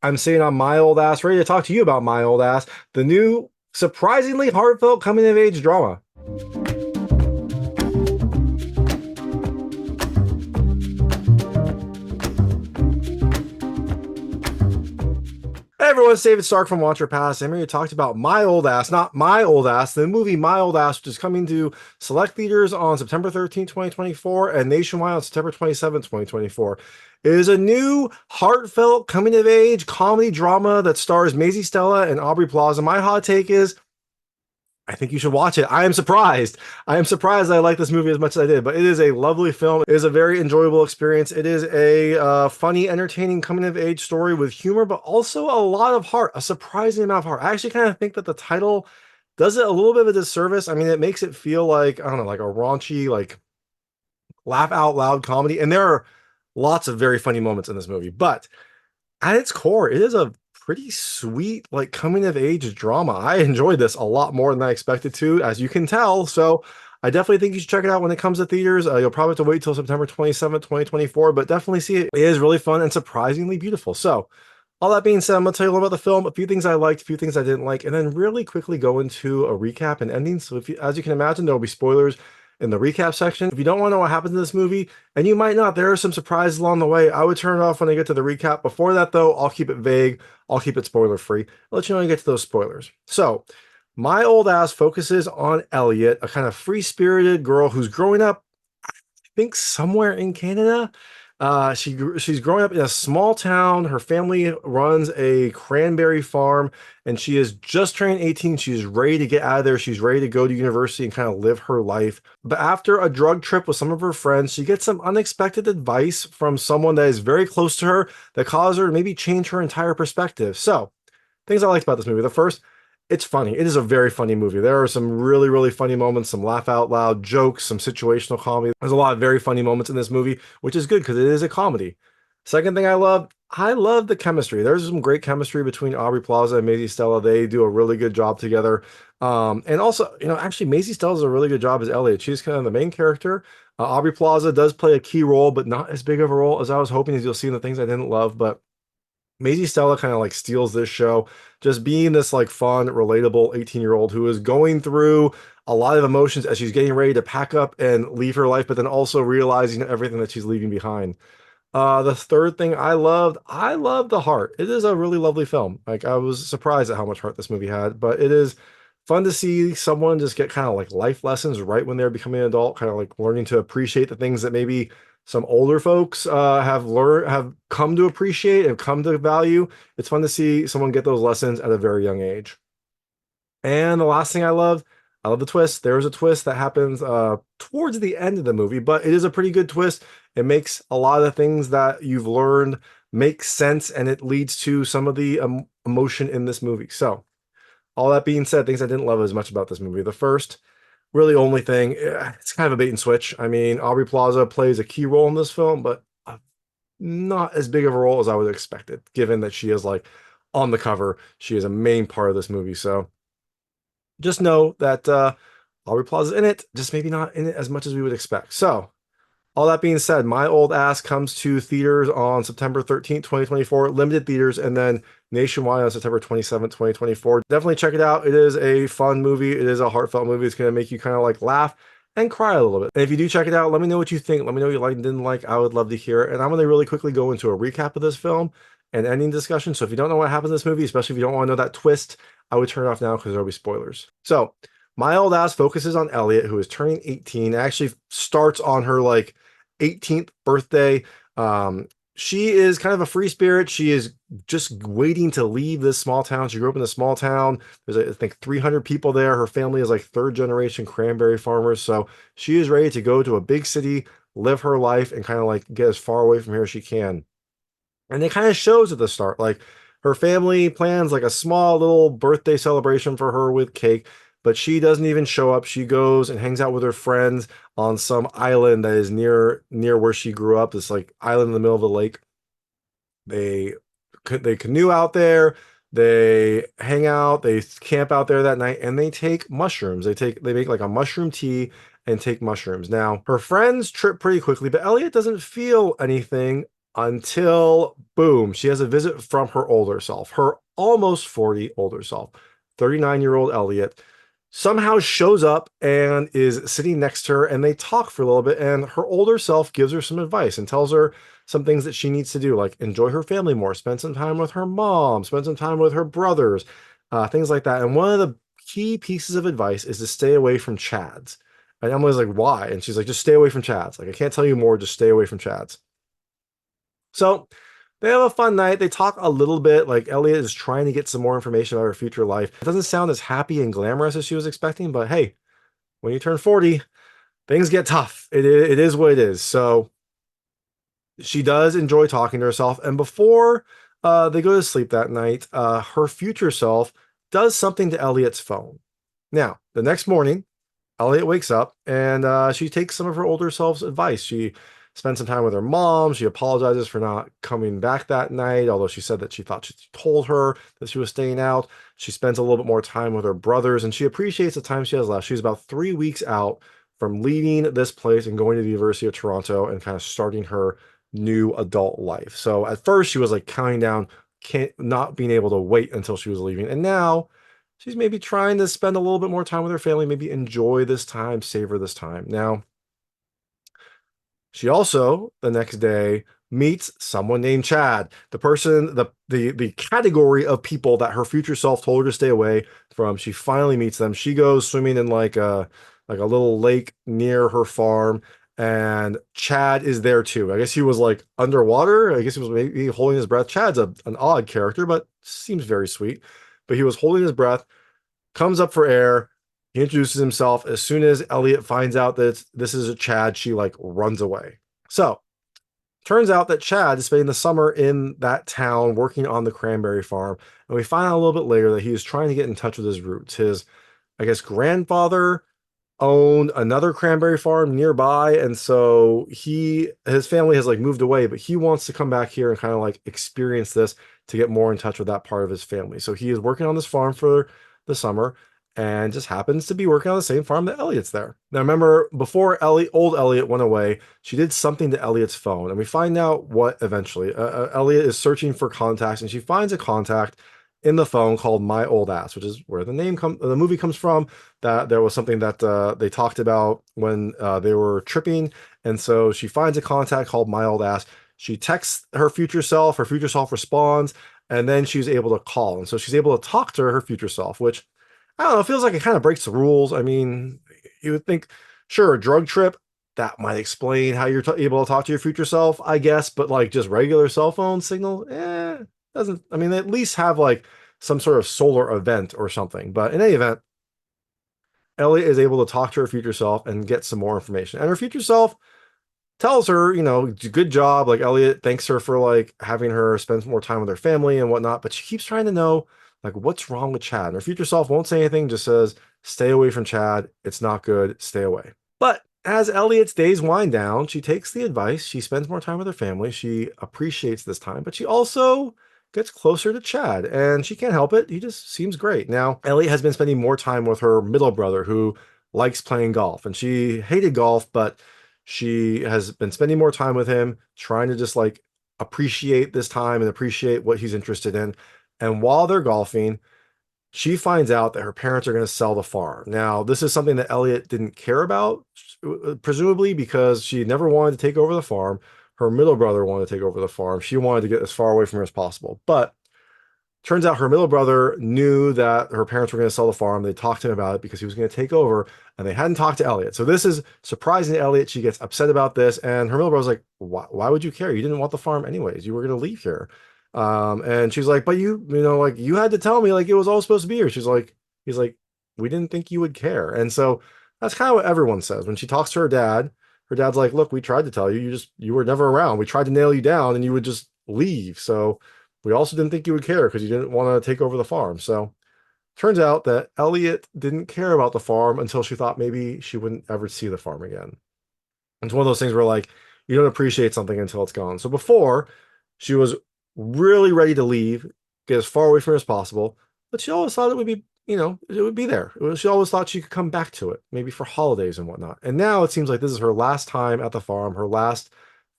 I'm sitting on my old ass, ready to talk to you about my old ass, the new, surprisingly heartfelt coming of age drama. Hey everyone, it's David Stark from Watch Your Past. I'm here to talk about My Old Ass, not My Old Ass, the movie My Old Ass, which is coming to select theaters on September 13th, 2024, and nationwide on September 27th, 2024. It is a new, heartfelt, coming of age comedy drama that stars Maisy Stella and Aubrey Plaza. My hot take is I think you should watch it. I am surprised. I am surprised I like this movie as much as I did, but it is a lovely film. It is a very enjoyable experience. It is a funny, entertaining coming of age story with humor, but also a lot of heart, a surprising amount of heart. I actually kind of think that the title does it a little bit of a disservice. I mean, it makes it feel like, I don't know, like a raunchy, like laugh out loud comedy. And there are lots of very funny moments in this movie, but at its core, it is a pretty sweet, like coming of age drama. I enjoyed this a lot more than I expected to, as you can tell. So I definitely think you should check it out when it comes to theaters. You'll probably have to wait till September 27th, 2024, but definitely see it. It is really fun and surprisingly beautiful. So all that being said, I'm going to tell you a little about the film, a few things I liked, a few things I didn't like, and then really quickly go into a recap and ending. So if you, as you can imagine, there will be spoilers in the recap section. If you don't want to know what happens in this movie, and you might not, there are some surprises along the way. I would turn it off when I get to the recap. Before that, though, I'll keep it vague. I'll keep it spoiler free. I'll let you know when I get to those spoilers. So, my old ass focuses on Elliott, a kind of free spirited girl who's growing up, I think, somewhere in Canada. She's growing up in a small town. Her family runs a cranberry farm, and she is just turning 18. She's ready to get out of there. She's ready to go to university and kind of live her life. But after a drug trip with some of her friends, she gets some unexpected advice from someone that is very close to her that causes her to maybe change her entire perspective. So, things I liked about this movie. The first, it's funny. It is a very funny movie. There are some really, really funny moments, some laugh out loud jokes, some situational comedy. There's a lot of very funny moments in this movie, which is good because it is a comedy. Second thing I love the chemistry. There's some great chemistry between Aubrey Plaza and Maisy Stella. They do a really good job together. And also, actually, Maisy Stella does a really good job as Elliott. She's kind of the main character. Aubrey Plaza does play a key role, but not as big of a role as I was hoping, as you'll see in the things I didn't love. But Maisy Stella kind of like steals this show, just being this like fun, relatable 18-year-old who is going through a lot of emotions as she's getting ready to pack up and leave her life, but then also realizing everything that she's leaving behind. The third thing I loved the heart. It is a really lovely film. Like I was surprised at how much heart this movie had, but it is fun to see someone just get kind of like life lessons right when they're becoming an adult, kind of like learning to appreciate the things that maybe some older folks have come to appreciate and come to value. It's fun to see someone get those lessons at a very young age. And the last thing I love the twist. There is a twist that happens towards the end of the movie, but it is a pretty good twist. It makes a lot of the things that you've learned make sense, and it leads to some of the emotion in this movie. So, all that being said, things I didn't love as much about this movie. The first, really only thing, it's kind of a bait and switch. I mean, Aubrey Plaza plays a key role in this film, but not as big of a role as I would have expected, given that she is like on the cover. She is a main part of this movie. So just know that Aubrey Plaza is in it, just maybe not in it as much as we would expect. So, all that being said, My Old Ass comes to theaters on September 13th, 2024, limited theaters, and then nationwide on September 27th, 2024. Definitely check it out. It is a fun movie. It is a heartfelt movie. It's going to make you kind of like laugh and cry a little bit. And if you do check it out, let me know what you think. Let me know what you liked and didn't like. I would love to hear it. And I'm going to really quickly go into a recap of this film and ending discussion. So if you don't know what happens in this movie, especially if you don't want to know that twist, I would turn it off now because there'll be spoilers. So My Old Ass focuses on Elliott, who is turning 18. It actually starts on her like 18th birthday. She is kind of a free spirit. She is just waiting to leave this small town. She grew up in a small town. There's, I think, 300 people there. Her family is like third generation cranberry farmers. So she is ready to go to a big city, live her life, and kind of like get as far away from here as she can. And it kind of shows at the start, like her family plans like a small little birthday celebration for her with cake, but she doesn't even show up. She goes and hangs out with her friends on some island that is near where she grew up. This like island in the middle of the lake. They they canoe out there. They hang out. They camp out there that night, and they take mushrooms. They make like a mushroom tea and take mushrooms. Now her friends trip pretty quickly, but Elliot doesn't feel anything until boom, she has a visit from her older self, her almost 40 older self. 39-year-old Elliott somehow shows up and is sitting next to her, and they talk for a little bit, and her older self gives her some advice and tells her some things that she needs to do, like enjoy her family more, spend some time with her mom, spend some time with her brothers, things like that. And one of the key pieces of advice is to stay away from Chads. And Emily's like, why? And she's like, just stay away from Chads. Like, I can't tell you more, just stay away from Chads. So they have a fun night. They talk a little bit. Like Elliott is trying to get some more information about her future life. It doesn't sound as happy and glamorous as she was expecting, but hey, when you turn 40, things get tough. It is what it is. So she does enjoy talking to herself. And before they go to sleep that night, her future self does something to Elliott's phone. Now, the next morning, Elliott wakes up and she takes some of her older self's advice. She spends some time with her mom. She apologizes for not coming back that night, although she said that she thought she told her that she was staying out. She spends a little bit more time with her brothers, and she appreciates the time she has left. She's about 3 weeks out from leaving this place and going to the University of Toronto and kind of starting her new adult life. So at first she was like counting down, not being able to wait until she was leaving. And now she's maybe trying to spend a little bit more time with her family, maybe enjoy this time, savor this time. Now, she also, the next day, meets someone named Chad, the person, the category of people that her future self told her to stay away from. She finally meets them. She goes swimming in like a little lake near her farm, and Chad is there too. I guess he was like underwater. I guess he was maybe holding his breath. Chad's an odd character, but seems very sweet. But he was holding his breath, comes up for air. He introduces himself. As soon as Elliott finds out that this is a Chad, she like runs away. So turns out that Chad is spending the summer in that town working on the cranberry farm. And we find out a little bit later that he was trying to get in touch with his roots. His, I guess, grandfather owned another cranberry farm nearby, and so his family has like moved away, but he wants to come back here and kind of like experience this to get more in touch with that part of his family. So he is working on this farm for the summer and just happens to be working on the same farm that Elliott's there. Now remember, before old Elliott went away, she did something to Elliott's phone, and we find out what eventually. Elliott is searching for contacts, and she finds a contact in the phone called My Old Ass, which is where the movie comes from. That there was something that they talked about when they were tripping, and so she finds a contact called My Old Ass. She texts her future self. Her future self responds, and then she's able to call, and so she's able to talk to her future self, which I don't know, it feels like it kind of breaks the rules. I mean, you would think, sure, a drug trip that might explain how you're able to talk to your future self, I guess, but like just regular cell phone signal, doesn't. I mean, they at least have like some sort of solar event or something. But in any event, Ellie is able to talk to her future self and get some more information. And her future self tells her, good job. Like Elliott thanks her for like having her spend more time with her family and whatnot. But she keeps trying to know like what's wrong with Chad. And her future self won't say anything, just says, stay away from Chad. It's not good. Stay away. But as Elliott's days wind down, she takes the advice. She spends more time with her family. She appreciates this time, but she also gets closer to Chad, and she can't help it. He just seems great. Now, Elliott has been spending more time with her middle brother, who likes playing golf, and she hated golf, but she has been spending more time with him, trying to just like appreciate this time and appreciate what he's interested in. And while they're golfing, she finds out that her parents are going to sell the farm. Now, this is something that Elliott didn't care about, presumably because she never wanted to take over the farm. Her middle brother wanted to take over the farm. She wanted to get as far away from her as possible. But turns out her middle brother knew that her parents were going to sell the farm. They talked to him about it because he was going to take over, and they hadn't talked to Elliott. So this is surprising to Elliott. She gets upset about this, and her middle brother's like, why would you care? You didn't want the farm anyways. You were going to leave here. And she's like, but like you had to tell me like it was all supposed to be here. He's like, we didn't think you would care. And so that's kind of what everyone says when she talks to her dad. Her dad's like, look, we tried to tell you, you were never around. We tried to nail you down and you would just leave. So we also didn't think you would care because you didn't want to take over the farm. So turns out that Elliott didn't care about the farm until she thought maybe she wouldn't ever see the farm again. It's one of those things where like you don't appreciate something until it's gone. So before, she was really ready to leave, get as far away from it as possible, but she always thought it would be, it would be there. She always thought she could come back to it, maybe for holidays and whatnot. And now it seems like this is her last time at the farm, her last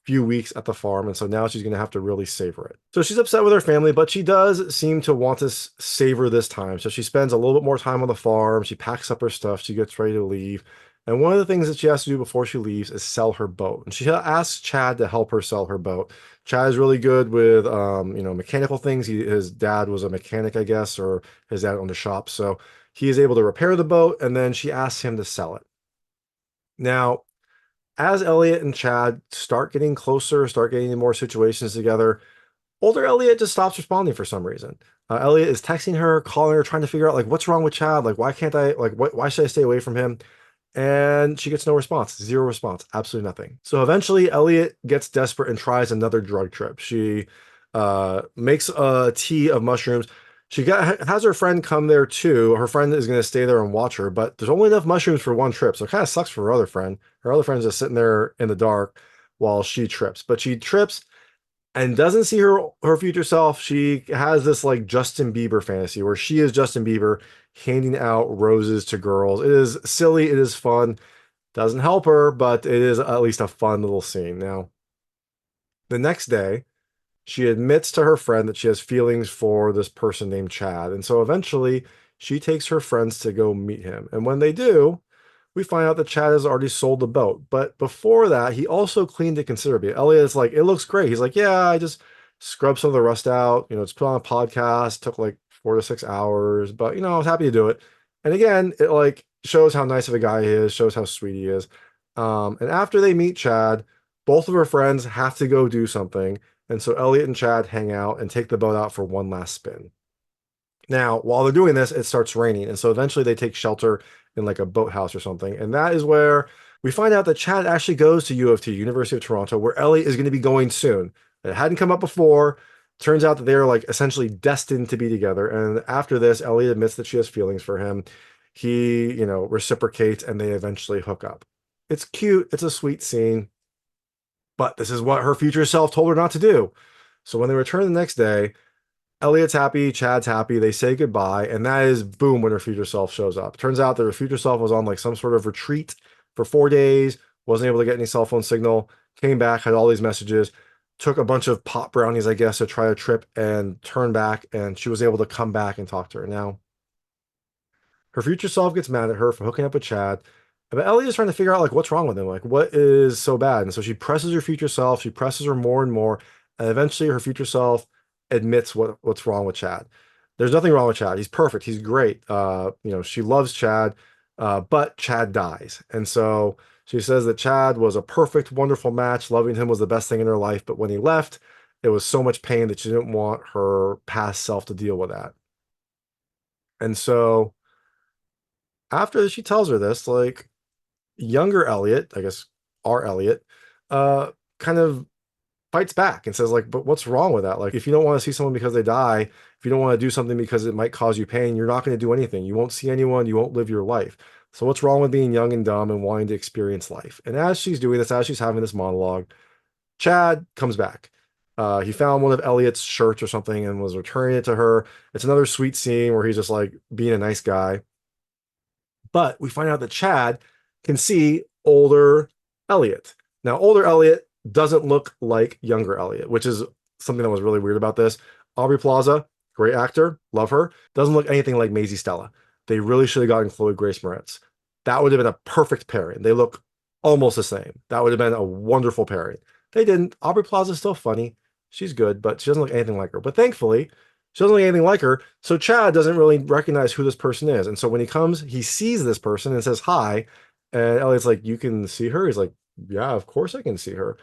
few weeks at the farm, and so now she's going to have to really savor it. So she's upset with her family, but she does seem to want to savor this time. So she spends a little bit more time on the farm. She packs up her stuff. She gets ready to leave. And one of the things that she has to do before she leaves is sell her boat. And she asks Chad to help her sell her boat. Chad is really good with, mechanical things. His dad was a mechanic, I guess, or his dad owned a shop. So he is able to repair the boat, and then she asks him to sell it. Now, as Elliott and Chad start getting closer, start getting in more situations together, older Elliott just stops responding for some reason. Elliott is texting her, calling her, trying to figure out like what's wrong with Chad, like why can't I, like why should I stay away from him? And she gets no response, zero response, absolutely nothing. So eventually, Elliott gets desperate and tries another drug trip. She makes a tea of mushrooms. Has her friend come there too. Her friend is going to stay there and watch her, but there's only enough mushrooms for one trip, so it kind of sucks for her other friend. Her other friend's just sitting there in the dark while she trips. But she trips and doesn't see her future self. She has this like Justin Bieber fantasy where she is Justin Bieber handing out roses to girls. It is silly, it is fun. Doesn't help her, but it is at least a fun little scene. Now, the next day, she admits to her friend that she has feelings for this person named Chad. And so eventually she takes her friends to go meet him. And when they do, we find out that Chad has already sold the boat. But before that, he also cleaned it considerably. Elliott is like, it looks great. He's like, yeah, I just scrubbed some of the rust out. It's put on a podcast, took like 4 to 6 hours, but I was happy to do it. And again, it like shows how nice of a guy he is, shows how sweet he is. And after they meet Chad, both of her friends have to go do something. And so Elliott and Chad hang out and take the boat out for one last spin. Now, while they're doing this, it starts raining. And so eventually they take shelter in like a boathouse or something. And that is where we find out that Chad actually goes to U of T, University of Toronto, where Elliott is going to be going soon. It hadn't come up before. Turns out that they're like essentially destined to be together. And after this, Elliott admits that she has feelings for him. He, reciprocates and they eventually hook up. It's cute. It's a sweet scene. But this is what her future self told her not to do. So when they return the next day, Elliott's happy, Chad's happy, they say goodbye, and that is boom when her future self shows up. Turns out that her future self was on like some sort of retreat for 4 days, wasn't able to get any cell phone signal, came back, had all these messages, took a bunch of pot brownies, I guess, to try a trip and turn back, and she was able to come back and talk to her. Now, her future self gets mad at her for hooking up with Chad, but Ellie is trying to figure out like what's wrong with him, like what is so bad. And so she presses her future self, she presses her more and more, and eventually her future self admits what's wrong with Chad. There's nothing wrong with Chad. He's perfect. He's great. She loves Chad, but Chad dies. And so she says that Chad was a perfect, wonderful match. Loving him was the best thing in her life. But when he left, it was so much pain that she didn't want her past self to deal with that. And so after she tells her this, like younger Elliott, I guess our Elliott, kind of fights back and says like, but what's wrong with that? Like, if you don't want to see someone because they die, if you don't want to do something because it might cause you pain, you're not going to do anything. You won't see anyone. You won't live your life. So what's wrong with being young and dumb and wanting to experience life? And as she's doing this, as she's having this monologue, Chad comes back. He found one of Elliott's shirts or something and was returning it to her. It's another sweet scene where he's just like being a nice guy. But we find out that Chad can see older Elliott. Now, older Elliott doesn't look like younger Elliott, which is something that was really weird about this. Aubrey Plaza, great actor, love her, doesn't look anything like Maisy Stella. They really should have gotten Chloe Grace Moretz. That would have been a perfect pairing. They look almost the same. That would have been a wonderful pairing. They didn't. Aubrey Plaza is still funny. She's good, but she doesn't look anything like her. But thankfully, she doesn't look anything like her. So Chad doesn't really recognize who this person is. And so when he comes, he sees this person and says hi. And Elliott's like, you can see her? He's like, yeah, of course I can see her.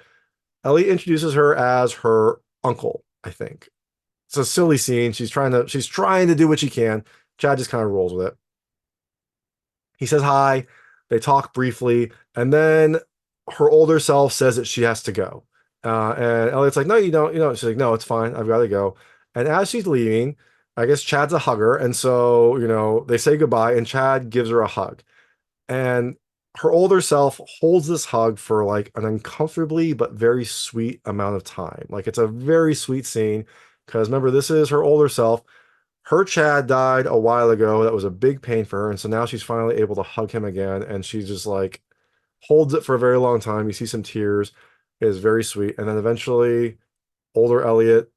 Elliott introduces her as her uncle, I think. It's a silly scene. She's trying to do what she can. Chad just kind of rolls with it. He says hi. They talk briefly, and then her older self says that she has to go. And Elliott's like, no, you don't. She's like, no, it's fine. I've got to go. And as she's leaving, I guess Chad's a hugger, and so they say goodbye, and Chad gives her a hug. And her older self holds this hug for like an uncomfortably but very sweet amount of time. Like it's a very sweet scene because remember, this is her older self. Her Chad died a while ago. That was a big pain for her. And so now she's finally able to hug him again. And she just like holds it for a very long time. You see some tears. is very sweet. And then eventually, older Elliott,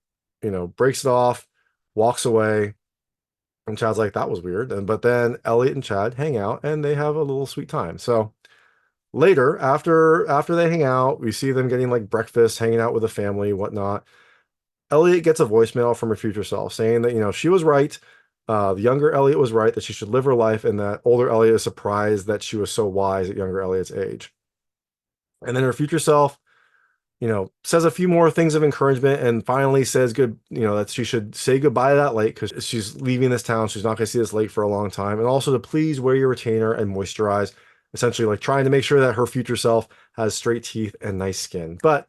breaks it off, walks away, and Chad's like, "That was weird." But then Elliott and Chad hang out, and they have a little sweet time. So later, after they hang out, we see them getting like breakfast, hanging out with the family, whatnot. Elliott gets a voicemail from her future self saying that, she was right. The younger Elliott was right that she should live her life, and that older Elliott is surprised that she was so wise at younger Elliott's age. And then her future self, says a few more things of encouragement and finally says that she should say goodbye to that lake because she's leaving this town. She's not going to see this lake for a long time. And also to please wear your retainer and moisturize, essentially like trying to make sure that her future self has straight teeth and nice skin. But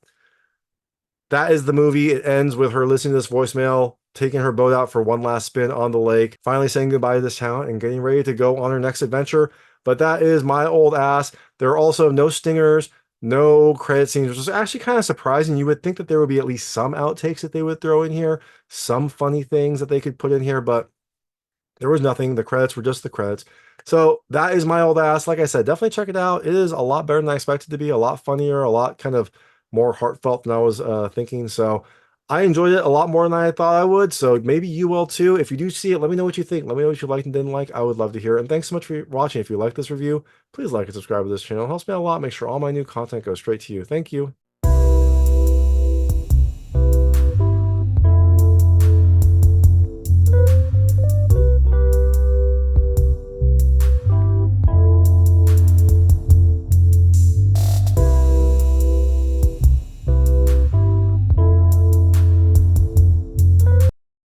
that is the movie. It ends with her listening to this voicemail, taking her boat out for one last spin on the lake, finally saying goodbye to this town and getting ready to go on her next adventure. But that is My Old Ass. There are also no stingers, no credit scenes, which is actually kind of surprising. You would think that there would be at least some outtakes that they would throw in here, some funny things that they could put in here, but there was nothing. The credits were just the credits. So that is My Old Ass. Like I said, definitely check it out. It is a lot better than I expected to be, a lot funnier, a lot kind of more heartfelt than I was thinking. So I enjoyed it a lot more than I thought I would. So maybe you will too. If you do see it, let me know what you think. Let me know what you liked and didn't like. I would love to hear it. And thanks so much for watching. If you like this review, please like and subscribe to this channel. It helps me out a lot. Make sure all my new content goes straight to you. Thank you.